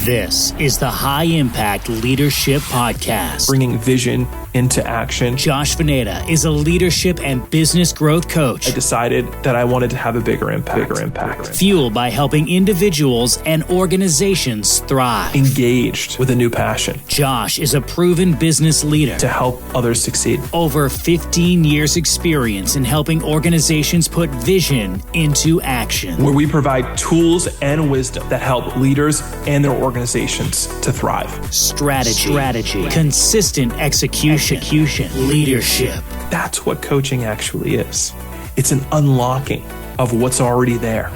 This is the High Impact Leadership Podcast. Bringing vision into action. Josh Vanada is a leadership and business growth coach. I decided that I wanted to have a bigger impact. Fueled by helping individuals and organizations thrive. Engaged with a new passion. Josh is a proven business leader. To help others succeed. Over 15 years experience in helping organizations put vision into action. Where we provide tools and wisdom that help leaders and their organizations to thrive. Strategy. Consistent execution. Leadership. That's what coaching actually is. It's an unlocking of what's already there.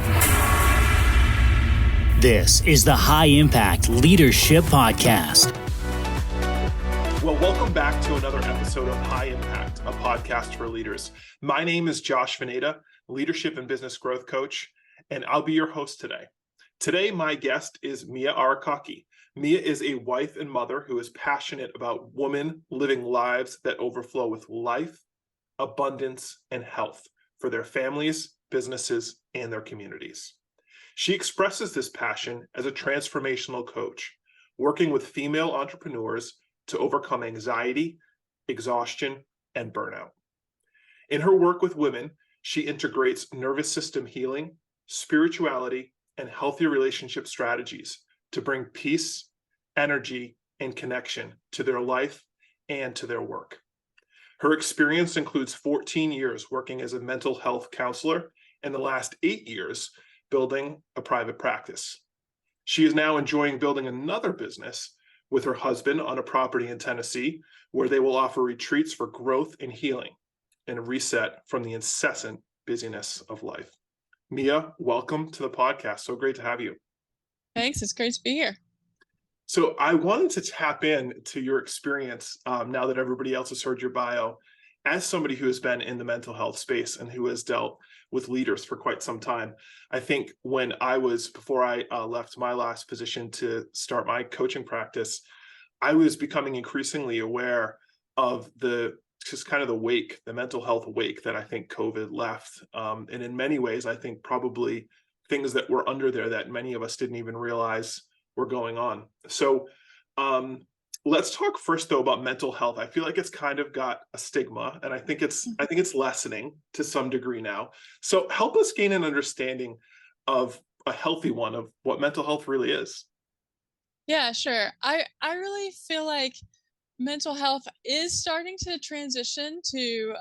This is the High Impact Leadership Podcast. Well, welcome back to another episode of High Impact, a podcast for leaders. My name is Josh Vanada, leadership and business growth coach, and I'll be your host today. Today, my guest is Meah Arakaki. Meah is a wife and mother who is passionate about women living lives that overflow with life, abundance, and health for their families, businesses, and their communities. She expresses this passion as a transformational coach, working with female entrepreneurs to overcome anxiety, exhaustion, and burnout. In her work with women, she integrates nervous system healing, spirituality, and healthy relationship strategies to bring peace, energy, and connection to their life and to their work. Her experience includes 14 years working as a mental health counselor and the last 8 years building a private practice. She is now enjoying building another business with her husband on a property in Tennessee, where they will offer retreats for growth and healing and a reset from the incessant busyness of life. Meah, welcome to the podcast. So great to have you. Thanks. It's great to be here. So I wanted to tap in to your experience now that everybody else has heard your bio, as somebody who has been in the mental health space and who has dealt with leaders for quite some time. I think before I left my last position to start my coaching practice, I was becoming increasingly aware of the mental health wake that I think COVID left. And in many ways, I think probably things that were under there that many of us didn't even realize were going on. So let's talk first though about mental health. I feel like it's kind of got a stigma, and I think it's lessening to some degree now. So help us gain an understanding of a healthy one of what mental health really is. Yeah, sure. I really feel like mental health is starting to transition to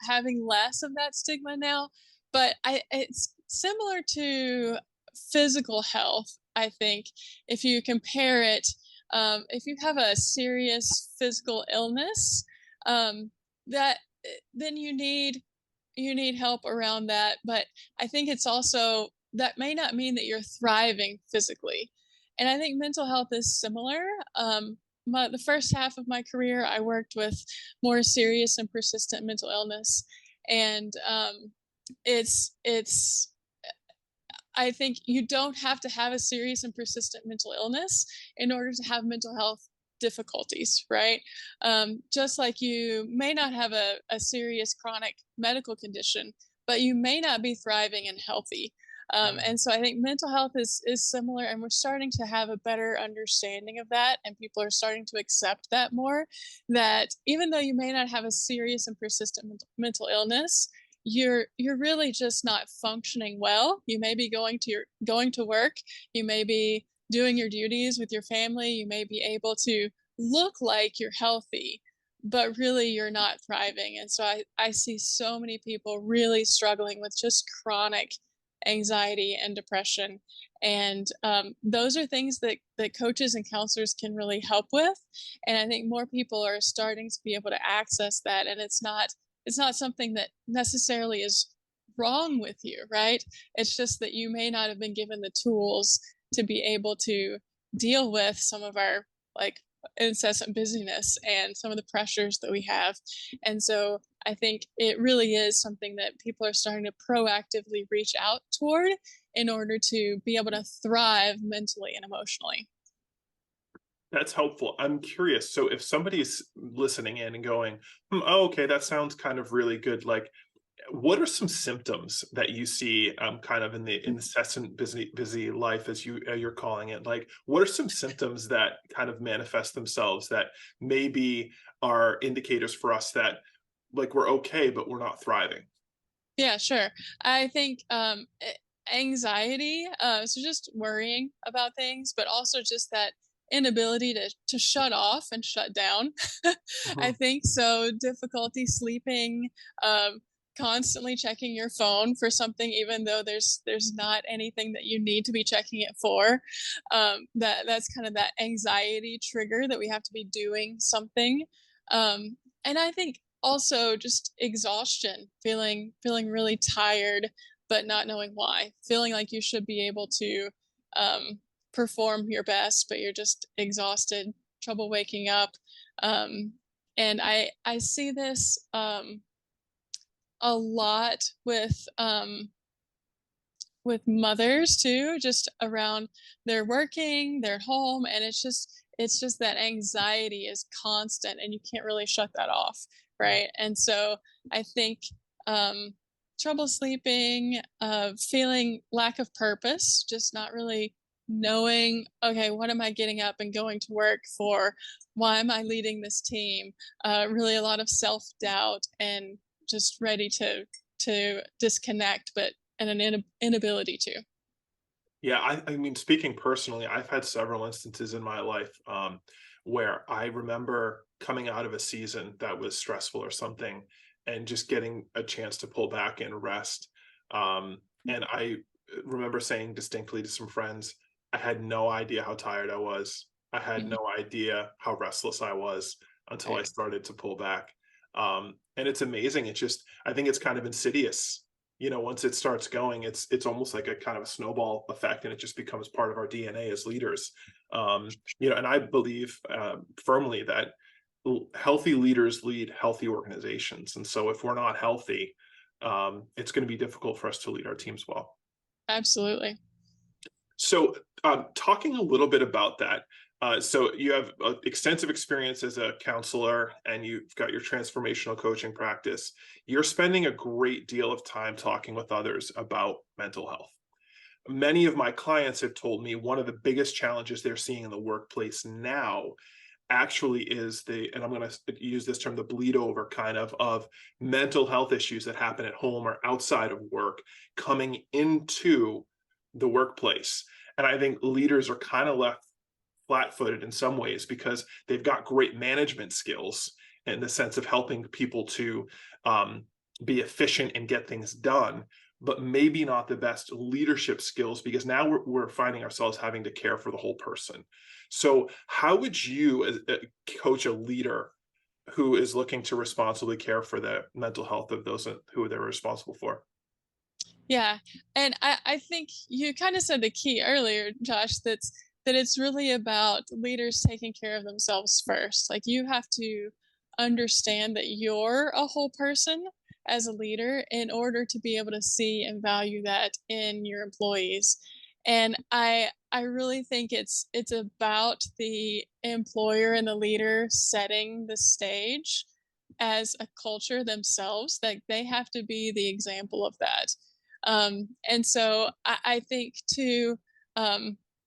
having less of that stigma now, but it's similar to physical health. I think if you compare it, if you have a serious physical illness, then you need help around that. But I think it's also, that may not mean that you're thriving physically. And I think mental health is similar. The first half of my career, I worked with more serious and persistent mental illness. And I think you don't have to have a serious and persistent mental illness in order to have mental health difficulties, right? Just like you may not have a serious chronic medical condition, but you may not be thriving and healthy. And so I think mental health is similar, and we're starting to have a better understanding of that, and people are starting to accept that more, that even though you may not have a serious and persistent mental illness, you're really just not functioning well. You may be going to work, you may be doing your duties with your family, you may be able to look like you're healthy, but really you're not thriving. And so I see so many people really struggling with just chronic anxiety and depression. And those are things that coaches and counselors can really help with. And I think more people are starting to be able to access that. And it's not something that necessarily is wrong with you, right? It's just that you may not have been given the tools to be able to deal with some of our incessant busyness and some of the pressures that we have. And so I think it really is something that people are starting to proactively reach out toward in order to be able to thrive mentally and emotionally. That's helpful. I'm curious. So if somebody's listening in and going, oh, okay, that sounds kind of really good. Like, what are some symptoms that you see kind of in the incessant busy life, as you're calling it? Like, what are some symptoms that kind of manifest themselves that maybe are indicators for us that like we're okay, but we're not thriving? Yeah, sure. I think anxiety, so just worrying about things, but also just that inability to shut off and shut down. I Mhm. think so. Difficulty sleeping, um, constantly checking your phone for something, even though there's not anything that you need to be checking it for. That's kind of that anxiety trigger that we have to be doing something. And I think also just exhaustion, feeling really tired but not knowing why, feeling like you should be able to um, perform your best but you're just exhausted, trouble waking up. um, and I see this a lot with mothers too, just around they're working, they're at home, and it's just that anxiety is constant and you can't really shut that off, Yeah. right? And so I think um, trouble sleeping, feeling lack of purpose, just not really knowing, okay, what am I getting up and going to work for? Why am I leading this team? Really a lot of self-doubt and just ready to disconnect, but and an inability to. Yeah, I mean, speaking personally, I've had several instances in my life where I remember coming out of a season that was stressful or something, and just getting a chance to pull back and rest. And I remember saying distinctly to some friends, I had no idea how tired I was. I had Mhm. no idea how restless I was until I Right. started to pull back. And it's amazing. It's just, I think it's kind of insidious. Once it starts going, it's almost like a kind of a snowball effect, and it just becomes part of our DNA as leaders. And I believe firmly that healthy leaders lead healthy organizations, and so if we're not healthy, it's going to be difficult for us to lead our teams well. Absolutely. So, talking a little bit about that, so you have extensive experience as a counselor, and you've got your transformational coaching practice. You're spending a great deal of time talking with others about mental health. Many of my clients have told me one of the biggest challenges they're seeing in the workplace now actually is and I'm going to use this term, the bleed over kind of mental health issues that happen at home or outside of work coming into the workplace. And I think leaders are kind of left flat footed in some ways because they've got great management skills in the sense of helping people to um, be efficient and get things done, but maybe not the best leadership skills because now we're finding ourselves having to care for the whole person. So, how would you coach a leader who is looking to responsibly care for the mental health of those who they're responsible for? Yeah. And I think you kind of said the key earlier, Josh, that it's really about leaders taking care of themselves first. Like you have to understand that you're a whole person as a leader in order to be able to see and value that in your employees. And I really think it's about the employer and the leader setting the stage as a culture themselves, that they have to be the example of that. And so I think too,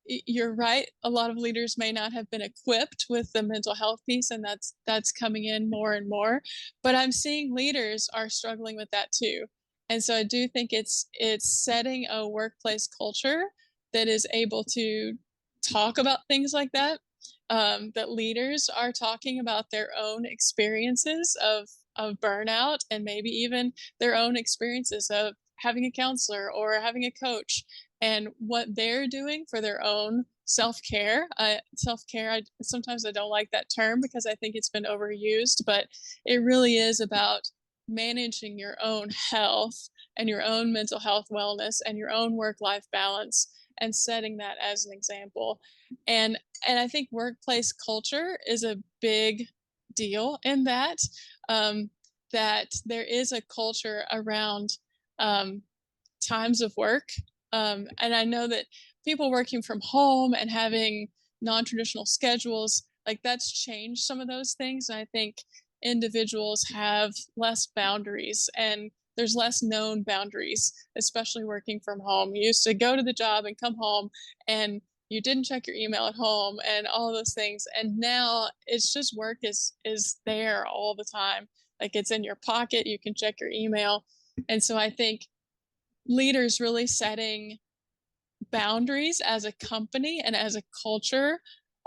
you're right. A lot of leaders may not have been equipped with the mental health piece, and that's coming in more and more. But I'm seeing leaders are struggling with that too. And so I do think it's setting a workplace culture that is able to talk about things like that. That leaders are talking about their own experiences of burnout and maybe even their own experiences of having a counselor or having a coach and what they're doing for their own self-care. Self-care, sometimes I don't like that term because I think it's been overused, but it really is about managing your own health and your own mental health wellness and your own work-life balance and setting that as an example. And and I think workplace culture is a big deal in that. Um, that there is a culture around um, times of work. And I know that people working from home and having non traditional schedules, like that's changed some of those things. And I think individuals have less boundaries and there's less known boundaries, especially working from home. You used to go to the job and come home, and you didn't check your email at home and all of those things. And now it's just work is there all the time. Like, it's in your pocket, you can check your email. And so I think leaders really setting boundaries as a company and as a culture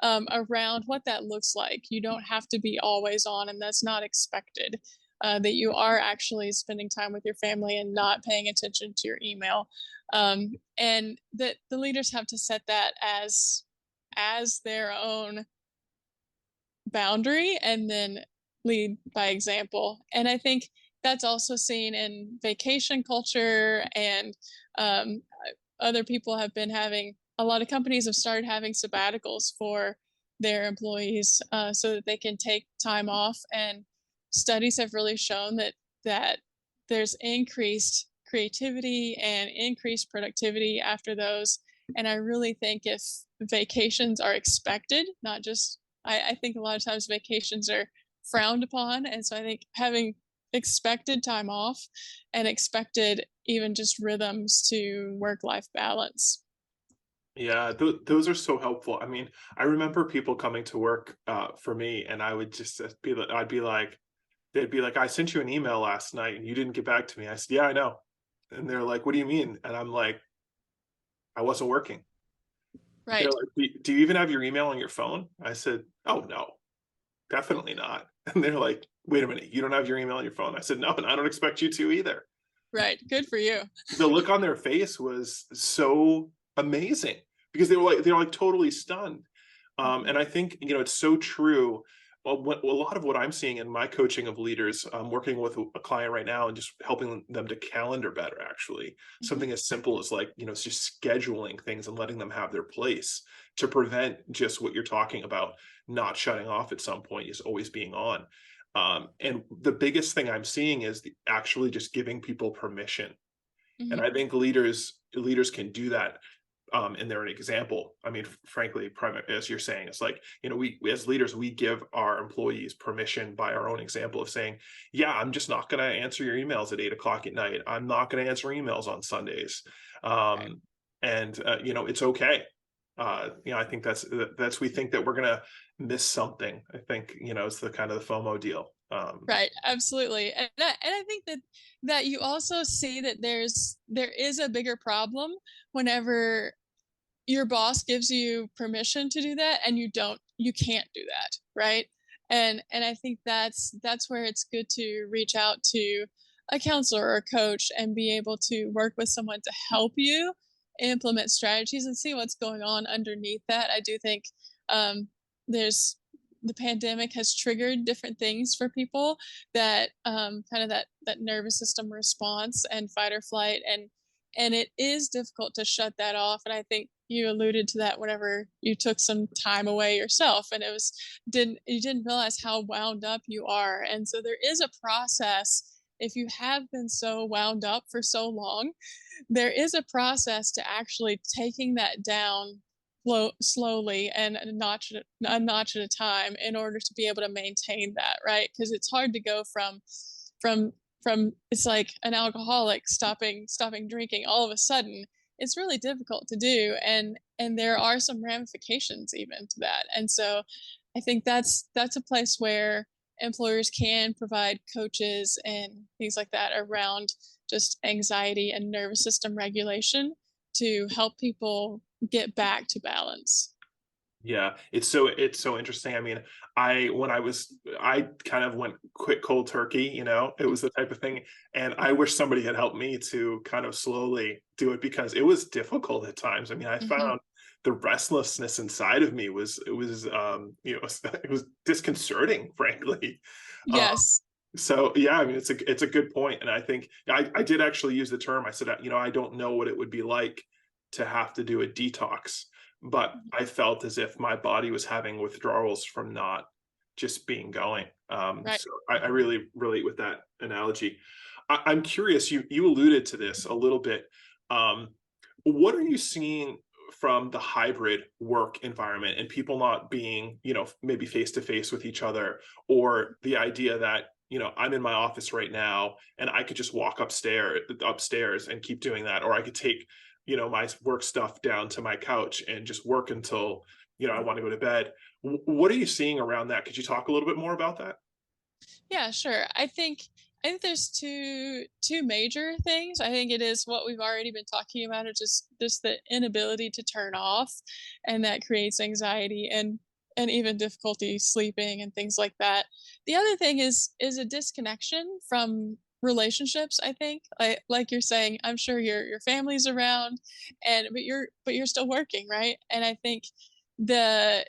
around what that looks like. You don't have to be always on, and that's not expected. That you are actually spending time with your family and not paying attention to your email. And that the leaders have to set that as their own boundary, and then lead by example. And I think that's also seen in vacation culture, and other people have been having, a lot of companies have started having sabbaticals for their employees so that they can take time off. And studies have really shown that there's increased creativity and increased productivity after those. And I really think if vacations are expected, not just, I think a lot of times vacations are frowned upon. And so I think having expected time off and expected even just rhythms to work-life balance. Yeah, those are so helpful. I mean, I remember people coming to work for me, and I would just I'd be like, they'd be like, I sent you an email last night and you didn't get back to me. I said, yeah, I know. And they're like, what do you mean? And I'm like, I wasn't working. They're Right. like, do you even have your email on your phone? I said, oh, no, definitely not. And they're like, wait a minute, you don't have your email on your phone? I said, no, and I don't expect you to either. Right. Good for you. The look on their face was so amazing because they're like totally stunned. And I think, it's so true. Well, a lot of what I'm seeing in my coaching of leaders, I'm working with a client right now and just helping them to calendar better, actually. Something as simple as, like, it's just scheduling things and letting them have their place to prevent just what you're talking about, not shutting off at some point, is always being on. And the biggest thing I'm seeing is actually just giving people permission. And I think leaders can do that. And they're an example. I mean, frankly, as you're saying, it's like, we as leaders, we give our employees permission by our own example of saying, yeah, I'm just not going to answer your emails at 8 o'clock at night. I'm not going to answer emails on Sundays. And it's okay. I think that's we think that we're going to miss something. I think, it's the kind of the FOMO deal. Right, absolutely. And I think that you also see that there is a bigger problem whenever your boss gives you permission to do that and you can't do that, right? And I think that's where it's good to reach out to a counselor or a coach and be able to work with someone to help you implement strategies and see what's going on underneath that. I do think the pandemic has triggered different things for people, that kind of that nervous system response and fight or flight, and it is difficult to shut that off. And I think you alluded to that whenever you took some time away yourself, and you didn't realize how wound up you are. And so there is a process. If you have been so wound up for so long, there is a process to actually taking that down slowly and a notch at a time in order to be able to maintain that, right? Because it's hard to go from it's like an alcoholic stopping drinking all of a sudden. It's really difficult to do, and there are some ramifications even to that. And so I think that's a place where employers can provide coaches and things like that around just anxiety and nervous system regulation to help people get back to balance. Yeah, it's so interesting. I mean, I kind of went quick cold turkey, it was the type of thing. And I wish somebody had helped me to kind of slowly do it, because it was difficult at times. I mean, I found the restlessness inside of me was it was disconcerting, frankly. Yes. So yeah, I mean, it's a good point. And I think I did actually use the term. I said, I don't know what it would be like to have to do a detox, but I felt as if my body was having withdrawals from not just being going. Right. So I really relate with that analogy. I'm curious, you alluded to this a little bit. What are you seeing from the hybrid work environment and people not being, maybe face to face with each other, or the idea that, I'm in my office right now and I could just walk upstairs and keep doing that. Or I could take, my work stuff down to my couch and just work until, I want to go to bed. What are you seeing around that? Could you talk a little bit more about that? Yeah, sure. I think there's two major things. I think it is what we've already been talking about, it's just the inability to turn off, and that creates anxiety and even difficulty sleeping and things like that. The other thing is a disconnection from relationships, I think. Like you're saying, I'm sure your family's around, and but you're still working, right? And I think the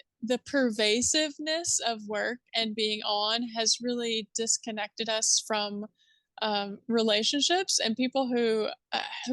pervasiveness of work and being on has really disconnected us from relationships, and people who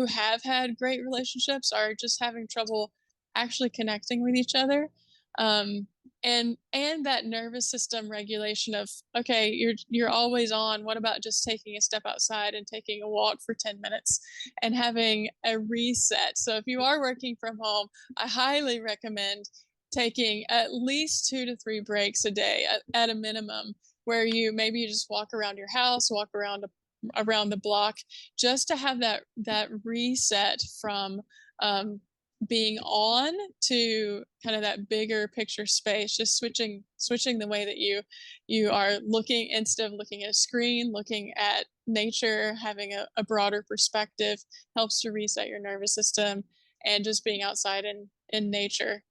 have had great relationships are just having trouble actually connecting with each other. um, and that nervous system regulation of, okay, you're always on, what about just taking a step outside and taking a walk for 10 minutes and having a reset? So if you are working from home, I highly recommend taking at least 2 to 3 breaks a day at a minimum, where you just walk around your house, walk around the block, just to have that reset from being on to kind of that bigger picture space, just switching the way that you are looking, instead of looking at a screen, looking at nature, having a broader perspective helps to reset your nervous system, and just being outside in nature.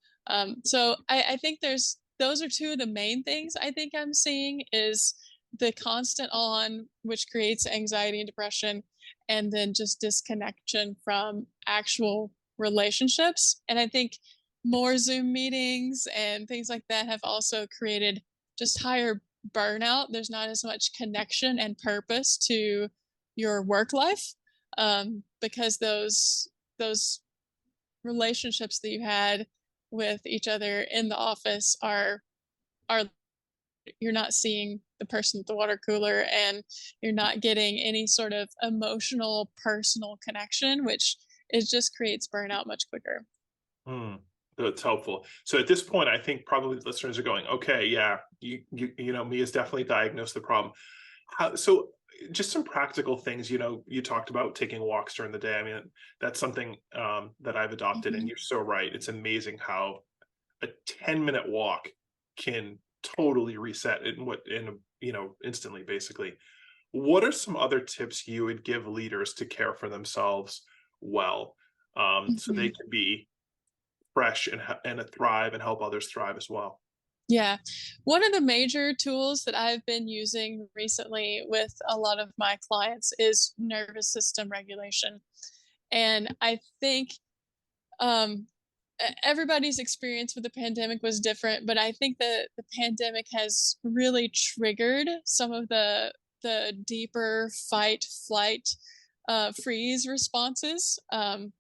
So I think those are two of the main things I think I'm seeing, is the constant on, which creates anxiety and depression, and then just disconnection from actual relationships. And I think more Zoom meetings and things like that have also created just higher burnout. There's not as much connection and purpose to your work life, because those relationships that you had with each other in the office are you're not seeing the person at the water cooler, and you're not getting any sort of emotional personal connection, which it just creates burnout much quicker. Hmm. That's helpful. So at this point, I think probably the listeners are going, okay, yeah, Meah's definitely diagnosed the problem. So just some practical things, you talked about taking walks during the day. I mean, that's something that I've adopted, and Mhm. you're so right. It's amazing how a 10-minute walk can totally reset instantly, basically. What are some other tips you would give leaders to care for themselves well, so they Mhm. can be fresh and thrive and help others thrive as well? Yeah. One of the major tools that I've been using recently with a lot of my clients is nervous system regulation. And I think um, everybody's experience with the pandemic was different, but I think that the pandemic has really triggered some of the deeper fight, flight, freeze responses, and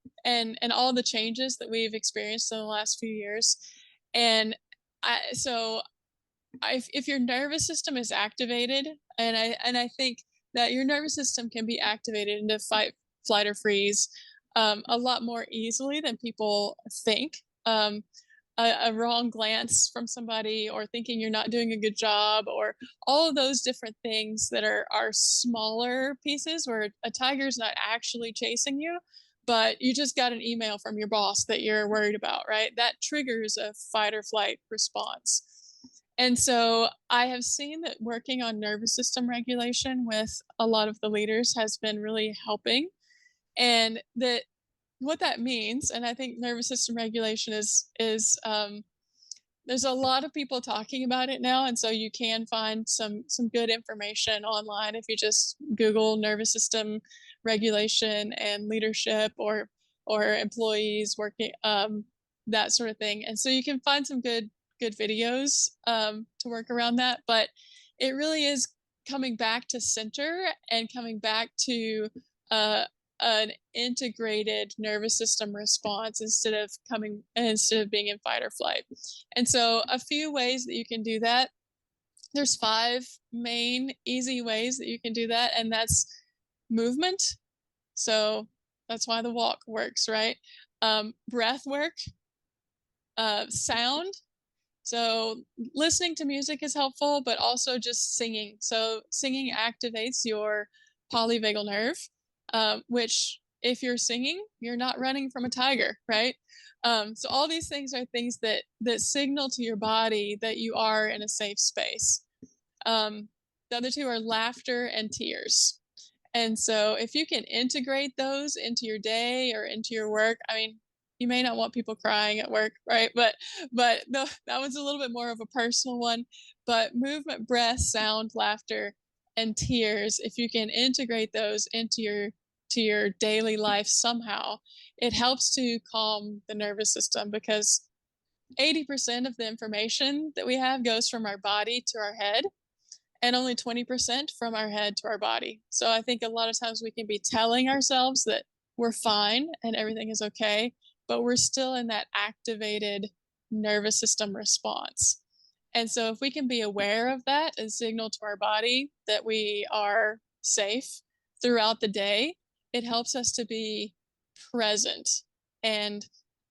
all the changes that we've experienced in the last few years. And so if your nervous system is activated, and I think that your nervous system can be activated into fight, flight, or freeze a lot more easily than people think. A wrong glance from somebody, or thinking you're not doing a good job, or all of those different things that are smaller pieces, where a tiger's not actually chasing you, but you just got an email from your boss that you're worried about, right? That triggers a fight or flight response. And so I have seen that working on nervous system regulation with a lot of the leaders has been really helping. And that what that means, and I think nervous system regulation is there's a lot of people talking about it now, and so you can find some good information online if you just Google nervous system regulation and leadership, or employees working, that sort of thing. And so you can find some good videos to work around that. But it really is coming back to center, and coming back to uh, an integrated nervous system response, instead of being in fight or flight. And so a few ways that you can do that. There's 5 main easy ways that you can do that, and that's movement. So that's why the walk works, right? Breath work, sound, So listening to music is helpful, but also just singing. So singing activates your polyvagal nerve, which if you're singing, you're not running from a tiger, right? So all these things are things that signal to your body that you are in a safe space. The other two are laughter and tears. And so if you can integrate those into your day or into your work, I mean, you may not want people crying at work, right? But that was a little bit more of a personal one. But movement, breath, sound, laughter, and tears, if you can integrate those into your daily life somehow, it helps to calm the nervous system, because 80% of the information that we have goes from our body to our head, and only 20% from our head to our body. So I think a lot of times we can be telling ourselves that we're fine and everything is okay, but we're still in that activated nervous system response. And so if we can be aware of that and signal to our body that we are safe throughout the day, it helps us to be present and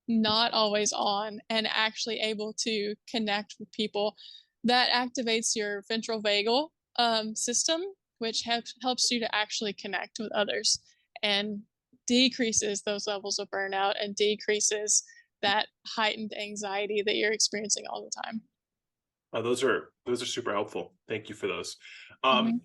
not always on, and actually able to connect with people. That activates your ventral vagal system, which helps you to actually connect with others and decreases those levels of burnout and decreases that heightened anxiety that you're experiencing all the time. Those are super helpful. Thank you for those. Mhm.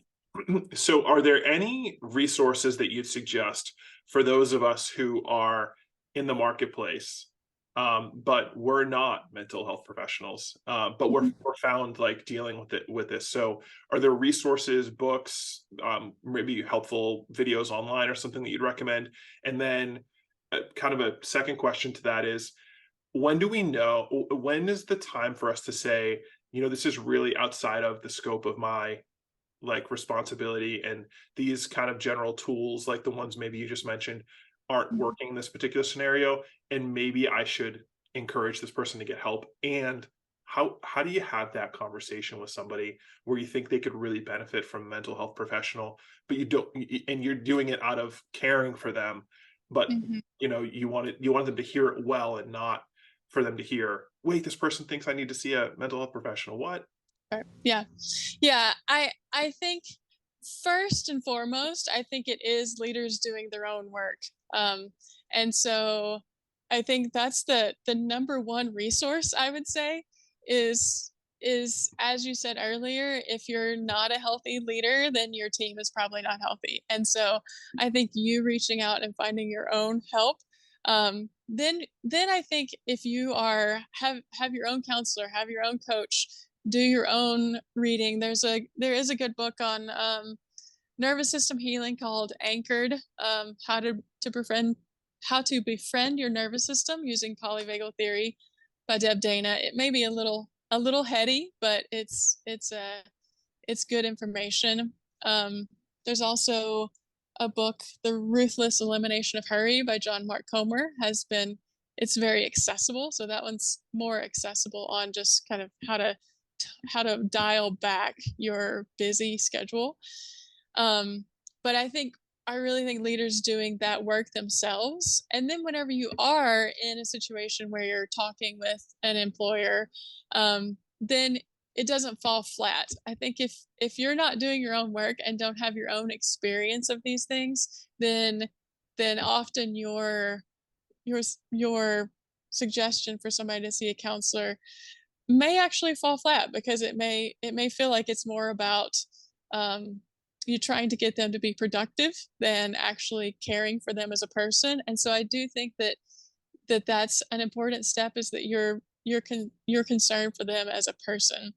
So are there any resources that you'd suggest for those of us who are in the marketplace, but we're not mental health professionals, but we're found like dealing with this? So are there resources, books, maybe helpful videos online or something that you'd recommend? And then kind of a second question to that is, when is the time for us to say, this is really outside of the scope of my like responsibility, and these kind of general tools like the ones maybe you just mentioned aren't working in this particular scenario, and maybe I should encourage this person to get help? And how do you have that conversation with somebody where you think they could really benefit from a mental health professional, but you don't, and you're doing it out of caring for them, but Mhm. you want them to hear it well, and not for them to hear, wait, this person thinks I need to see a mental health professional. What? Right. Yeah. Yeah. I think first and foremost, I think it is leaders doing their own work. And so I think that's the number one resource I would say is as you said earlier, if you're not a healthy leader, then your team is probably not healthy. And so I think you reaching out and finding your own help. Then I think if you have your own counselor, have your own coach, do your own reading. There is a good book on nervous system healing called Anchored, how to befriend your nervous system using polyvagal theory by Deb Dana. It may be a little heady, but it's good information. There's also a book, The Ruthless Elimination of Hurry by John Mark Comer. It's very accessible. So that one's more accessible on just kind of how to dial back your busy schedule. But I really think leaders doing that work themselves. And then whenever you are in a situation where you're talking with an employer, then it doesn't fall flat. I think if you're not doing your own work and don't have your own experience of these things, then often your suggestion for somebody to see a counselor may actually fall flat, because it may feel like it's more about you trying to get them to be productive than actually caring for them as a person. And so I do think that's an important step, is that your concern for them as a person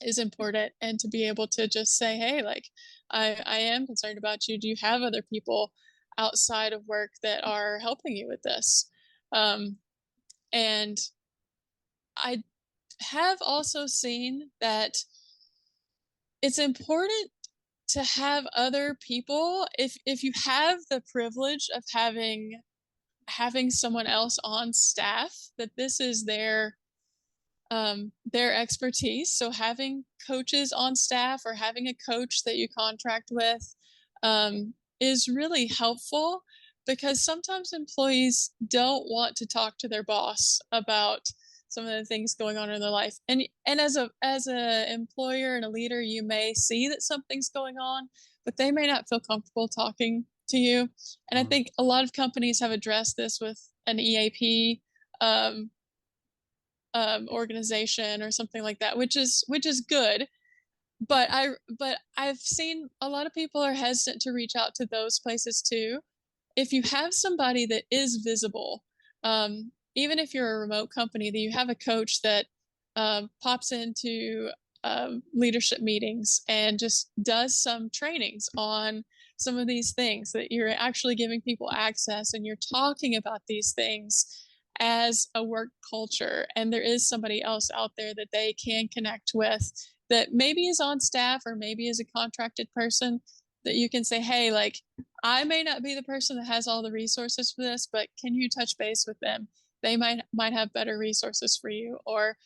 is important, and to be able to just say, hey, like, I am concerned about you. Do you have other people outside of work that are helping you with this? And I have also seen that it's important to have other people, if you have the privilege of having someone else on staff, that this is their expertise. So having coaches on staff, or having a coach that you contract with, is really helpful, because sometimes employees don't want to talk to their boss about some of the things going on in their life. And as a employer and a leader, you may see that something's going on, but they may not feel comfortable talking to you. And I think a lot of companies have addressed this with an EAP organization or something like that, which is good. But I've seen a lot of people are hesitant to reach out to those places too. If you have somebody that is visible, even if you're a remote company, that you have a coach that pops into leadership meetings and just does some trainings on some of these things, that you're actually giving people access and you're talking about these things as a work culture, and there is somebody else out there that they can connect with that maybe is on staff or maybe is a contracted person, that you can say, hey, like, I may not be the person that has all the resources for this, but can you touch base with them? They might have better resources for you. Or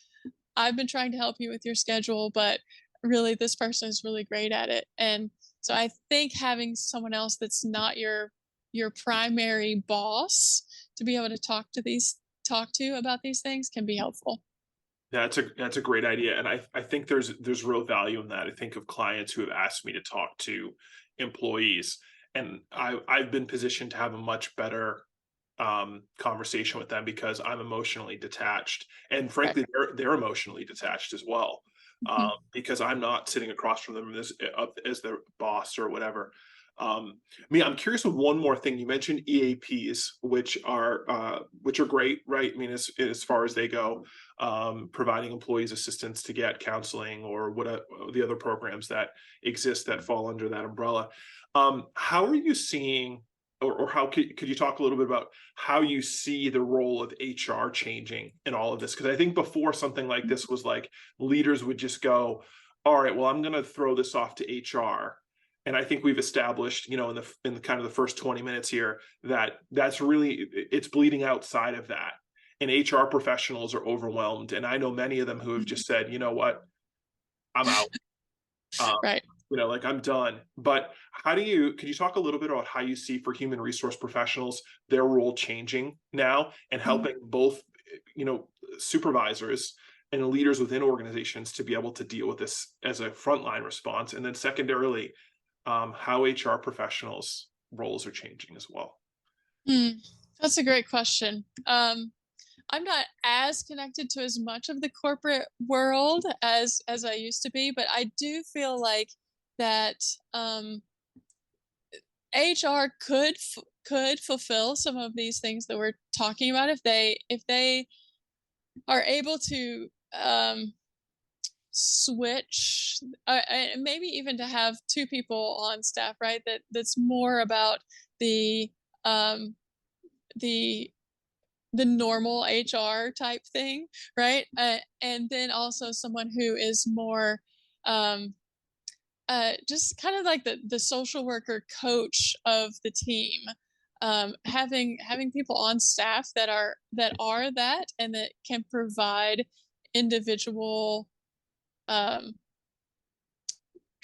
I've been trying to help you with your schedule, but really this person is really great at it. And so I think having someone else that's not your primary boss to be able to talk to about these things can be helpful. That's a great idea. And I think there's real value in that. I think of clients who have asked me to talk to employees, and I've been positioned to have a much better conversation with them because I'm emotionally detached, and frankly, they're emotionally detached as well, because I'm not sitting across from them as their boss or whatever. Meah, I'm curious with one more thing. You mentioned EAPs, which are great, right? I mean, as far as they go, providing employees assistance to get counseling or what the other programs that exist that fall under that umbrella. How are you seeing, or how could you talk a little bit about how you see the role of HR changing in all of this? Because I think before, something like this was like leaders would just go, all right, well, I'm going to throw this off to HR. And I think we've established, in the kind of the first 20 minutes here, that's really, it's bleeding outside of that. And HR professionals are overwhelmed. And I know many of them who have just said, you know what, I'm out. Right. Like, I'm done. But could you talk a little bit about how you see for human resource professionals, their role changing now and helping both, supervisors and leaders within organizations to be able to deal with this as a frontline response? And then secondarily, how HR professionals' roles are changing as well. That's a great question. I'm not as connected to as much of the corporate world as I used to be, but I do feel like that HR could fulfill some of these things that we're talking about if they are able to switch, maybe even to have two people on staff, right? That's more about the normal HR type thing, right? And then also someone who is more just kind of like the social worker coach of the team. Having people on staff that are that and that can provide individual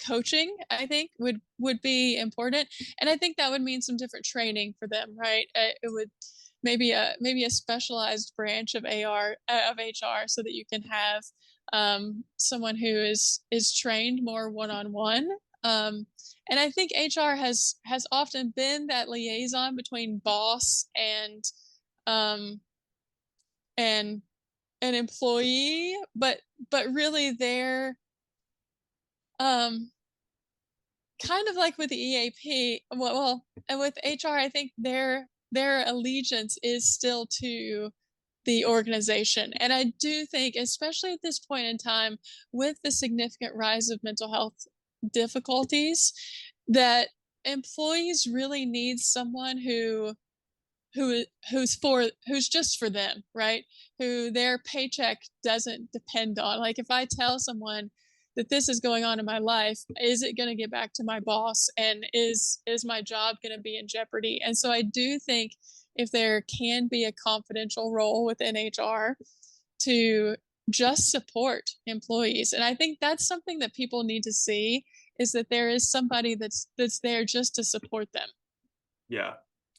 coaching, I think would be important. And I think that would mean some different training for them, right? It would maybe a specialized branch of HR, so that you can have someone who is trained more one-on-one. And I think HR has often been that liaison between boss and an employee, but really they're kind of like with the EAP, well, and with HR, I think their allegiance is still to the organization. And I do think, especially at this point in time, with the significant rise of mental health difficulties, that employees really need someone who's just for them, right? Who their paycheck doesn't depend on. Like, if I tell someone that this is going on in my life, is it going to get back to my boss, and is my job going to be in jeopardy? And so I do think if there can be a confidential role within HR to just support employees, and I think that's something that people need to see, is that there is somebody that's there just to support them. Yeah.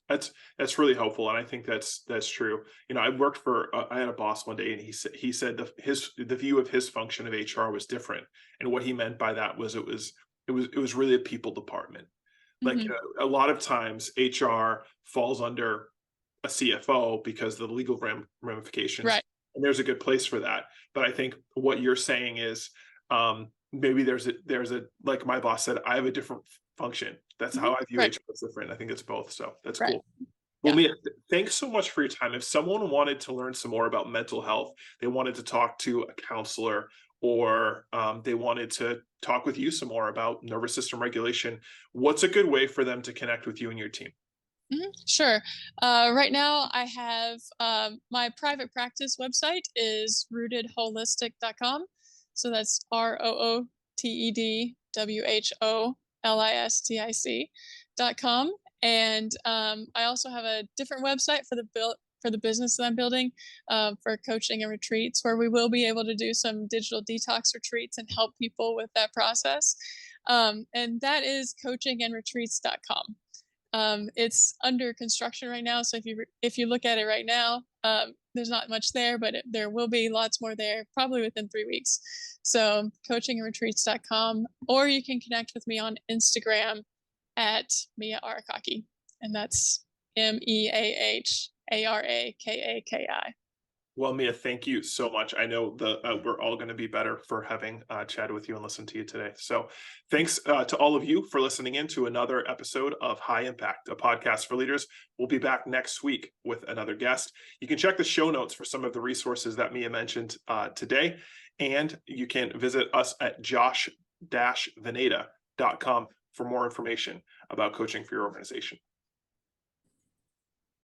That's really helpful, and I think that's true. I worked for I had a boss one day, and he said the view of his function of HR was different, and what he meant by that was it was really a people department. Like a lot of times HR falls under a CFO because of the legal ramifications, Right. and there's a good place for that. But I think what you're saying is maybe there's a like my boss said, I have a different function. That's how I view Right. HR as different. I think it's both. So that's Right. cool. Well, Yeah. Meah, thanks so much for your time. If someone wanted to learn some more about mental health, they wanted to talk to a counselor, or they wanted to talk with you some more about nervous system regulation, what's a good way for them to connect with you and your team? Sure. Right now, I have my private practice website is rootedholistic.com. So that's ROOTEDWHOLISTIC.com. And I also have a different website for the business that I'm building for coaching and retreats, where we will be able to do some digital detox retreats and help people with that process. And that is coachingandretreats.com. It's under construction right now, so if you look at it right now, there's not much there, but there will be lots more there probably within 3 weeks. So coachingandretreats.com, or you can connect with me on Instagram at Meah Arakaki, and that's MEAHARAKAKI. Well, Meah, thank you so much. I know we're all going to be better for having chatted with you and listened to you today. So thanks to all of you for listening in to another episode of High Impact, a podcast for leaders. We'll be back next week with another guest. You can check the show notes for some of the resources that Meah mentioned today, and you can visit us at josh-vanada.com for more information about coaching for your organization.